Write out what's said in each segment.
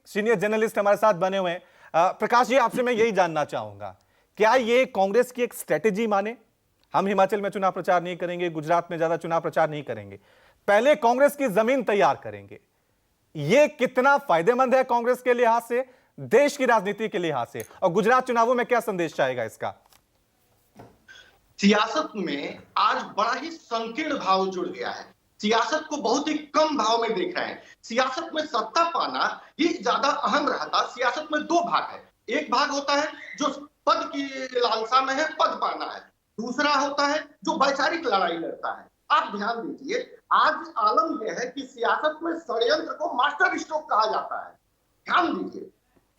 Senior journalist हमारे साथ बने हुए हैं। प्रकाश जी, आपसे मैं यही जानना चाहूंगा, क्या ये कांग्रेस की एक स्ट्रेटेजी माने? हम हिमाचल में चुनाव प्रचार नहीं करेंगे, गुजरात में ज्यादा चुनाव प्रचार नहीं करेंगे, पहले कांग्रेस की जमीन तैयार करेंगे। ये कितना फायदेमंद है कांग्रेस के लिहाज से, देश की राजनीति के लिहाज से, और गुजरात चुनावों में क्या संदेश जाएगा इसका? सियासत में आज बड़ा ही संकीर्ण भाव जुड़ गया है। सियासत को बहुत ही कम भाव में देख रहे हैं। सियासत में सत्ता पाना ये ज्यादा अहम रहा था। सियासत में दो भाग है, एक भाग होता है जो पद की लालसा में है, पद पाना है। दूसरा होता है जो वैचारिक लड़ाई लड़ता है। आप ध्यान दीजिए, आज आलम यह है कि सियासत में षड्यंत्र को मास्टर स्ट्रोक कहा जाता है। ध्यान दीजिए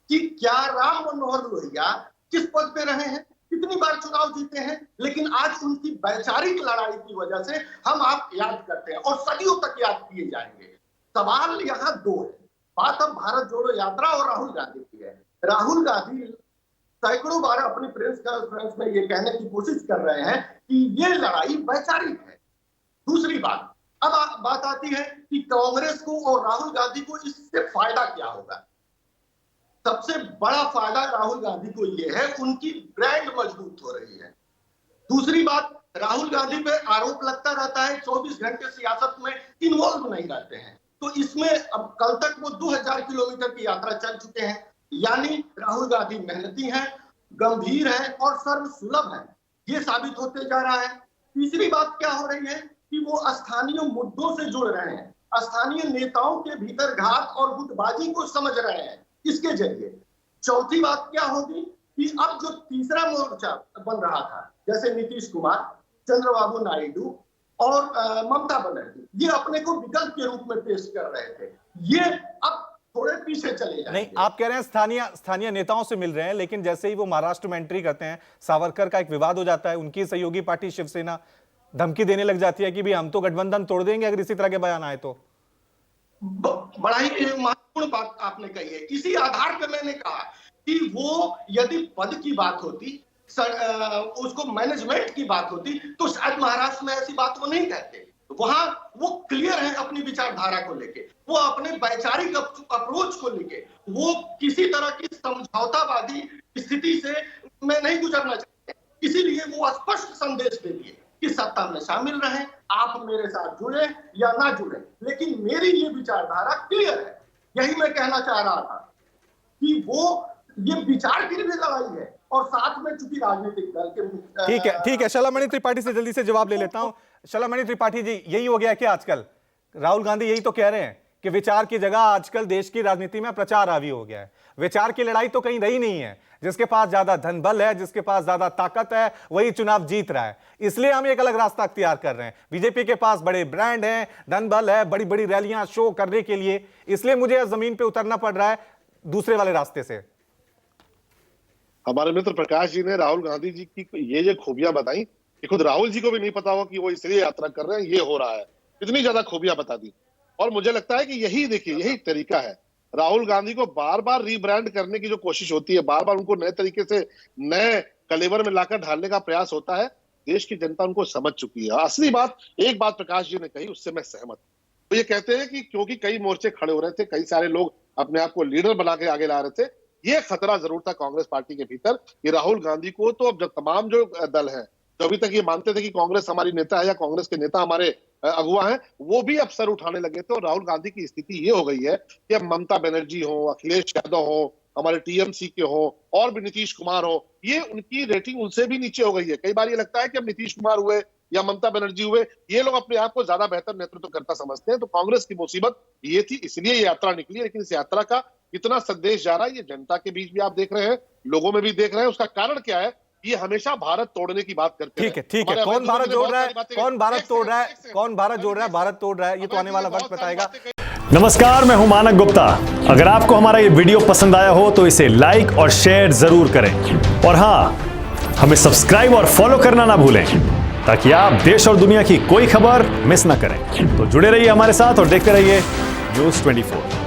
कि क्या राम मनोहर लोहिया किस पद पे रहे हैं, कितनी बार चुनाव जीते हैं, लेकिन आज उनकी वैचारिक लड़ाई की वजह से हम आप याद करते हैं और सदियों तक याद किए जाएंगे। सवाल यहाँ दो है। बात अब भारत जोड़ो यात्रा और राहुल गांधी की है। राहुल गांधी सैकड़ों बार अपनी प्रेस कॉन्फ्रेंस में ये कहने की कोशिश कर रहे हैं कि ये लड़ाई वैचारिक है। दूसरी बात, अब बात आती है कि कांग्रेस को और राहुल गांधी को इससे फायदा क्या होगा। सबसे बड़ा फायदा राहुल गांधी को यह है, उनकी ब्रांड मजबूत हो रही है। दूसरी बात, राहुल गांधी पे आरोप लगता रहता है 24 घंटे सियासत में इन्वॉल्व नहीं रहते हैं। तो इसमें अब कल तक वो 2000 किलोमीटर की यात्रा चल चुके हैं, यानी राहुल गांधी मेहनती हैं, गंभीर हैं और सर्वसुलभ हैं, ये साबित होते जा रहा है। तीसरी बात क्या हो रही है कि वो स्थानीय मुद्दों से जुड़ रहे हैं, स्थानीय नेताओं के भीतर घात और गुटबाजी को समझ रहे हैं इसके जरिए। चौथी बात क्या होगी कि अब जो तीसरा मोर्चा बन रहा था, जैसे नीतीश कुमार, चंद्रबाबू नायडू और ममता बनर्जी, ये अपने को विकल्प के रूप में पेश कर रहे थे, ये अब थोड़े पीछे चले जाएंगे। नहीं, आप कह रहे हैं स्थानीय नेताओं से मिल रहे हैं, लेकिन जैसे ही वो महाराष्ट्र में एंट्री करते हैं, सावरकर का एक विवाद हो जाता है, उनकी सहयोगी पार्टी शिवसेना धमकी देने लग जाती है कि भी हम तो गठबंधन तोड़ देंगे अगर इसी तरह के बयान आए तो। बड़ा ही महत्वपूर्ण बात आपने कही है। इसी आधार पर मैंने कहा कि वो यदि पद की बात होती, उसको मैनेजमेंट की बात होती, तो शायद महाराष्ट्र में ऐसी बात वो नहीं कहते। वहां वो क्लियर है अपनी विचारधारा को लेके, वो अपने वैचारिक अप्रोच को लेके, वो किसी तरह की समझौतावादी स्थिति से में नहीं गुजरना चाहते। इसीलिए वो स्पष्ट संदेश दे दिए कि सत्ता में शामिल रहें, आप मेरे साथ जुड़े या ना जुड़े, लेकिन मेरी ये विचारधारा क्लियर है। यही मैं कहना चाह रहा था कि वो ये विचार की भी लड़ाई है और साथ में चूंकि राजनीतिक दल के ठीक है। शलामणि त्रिपाठी से जल्दी से जवाब ले लेता हूं। शलामणि त्रिपाठी जी, यही हो गया क्या आजकल? राहुल गांधी यही तो कह रहे हैं कि विचार की जगह आजकल देश की राजनीति में प्रचार हावी हो गया है। विचार की लड़ाई तो कहीं रही नहीं है। जिसके पास ज्यादा धन बल है, जिसके पास ज्यादा ताकत है, वही चुनाव जीत रहा है। इसलिए हम एक अलग रास्ता अख्तियार कर रहे हैं। बीजेपी के पास बड़े ब्रांड हैं, धन बल है, बड़ी बड़ी रैलियां शो करने के लिए, इसलिए मुझे जमीन पे उतरना पड़ रहा है दूसरे वाले रास्ते से। हमारे मित्र प्रकाश जी ने राहुल गांधी जी की ये खूबियां बताई कि खुद राहुल जी को भी नहीं पता हो कि वो इसलिए यात्रा कर रहे हैं, ये हो रहा है। इतनी ज्यादा खूबियां बता दी। और मुझे लगता है कि यही देखिए, यही तरीका है। राहुल गांधी को बार बार रीब्रांड करने की जो कोशिश होती है, बार बार उनको नए तरीके से, नए कलेवर में लाकर ढालने का प्रयास होता है, देश की जनता उनको समझ चुकी है। असली बात, एक बात प्रकाश जी ने कही, उससे मैं सहमत। तो ये कहते हैं कि क्योंकि कई मोर्चे खड़े हो रहे थे, कई सारे लोग अपने आप को लीडर बना के आगे ला रहे थे, ये खतरा जरूर था कांग्रेस पार्टी के भीतर कि राहुल गांधी को तो अब तमाम जो दल है, जो अभी तक ये मानते थे कि कांग्रेस हमारी नेता है या कांग्रेस के नेता हमारे अगुवा हैं, वो भी अब सर उठाने लगे थे। और राहुल गांधी की स्थिति ये हो गई है कि अब ममता बनर्जी हो, अखिलेश यादव हो, हमारे टीएमसी के हो और भी नीतीश कुमार हो, ये उनकी रेटिंग उनसे भी नीचे हो गई है। कई बार ये लगता है कि अब नीतीश कुमार हुए या ममता बनर्जी हुए, ये लोग अपने आप को ज्यादा बेहतर नेतृत्व करता समझते हैं। तो कांग्रेस की मुसीबत ये थी, इसलिए ये यात्रा निकली है। लेकिन इस यात्रा का कितना संदेश जा रहा है, ये जनता के बीच भी आप देख रहे हैं, लोगों में भी देख रहे हैं। उसका कारण क्या है? ये हमेशा भारत तोड़ने की बात करते हैं। ठीक है। कौन भारत जोड़ रहा है, कौन भारत तोड़ रहा है, कौन भारत जोड़ रहा है, भारत तोड़ रहा है, ये तो आने वाला वक्त बताएगा। नमस्कार, मैं हूं मानक गुप्ता। अगर आपको हमारा ये वीडियो पसंद आया हो तो इसे लाइक और शेयर जरूर करें। और हां, हमें सब्सक्राइब और फॉलो करना ना भूलें ताकि आप देश और दुनिया की कोई खबर मिस ना करें। तो जुड़े रहिए हमारे साथ और देखते रहिए न्यूज़ 24।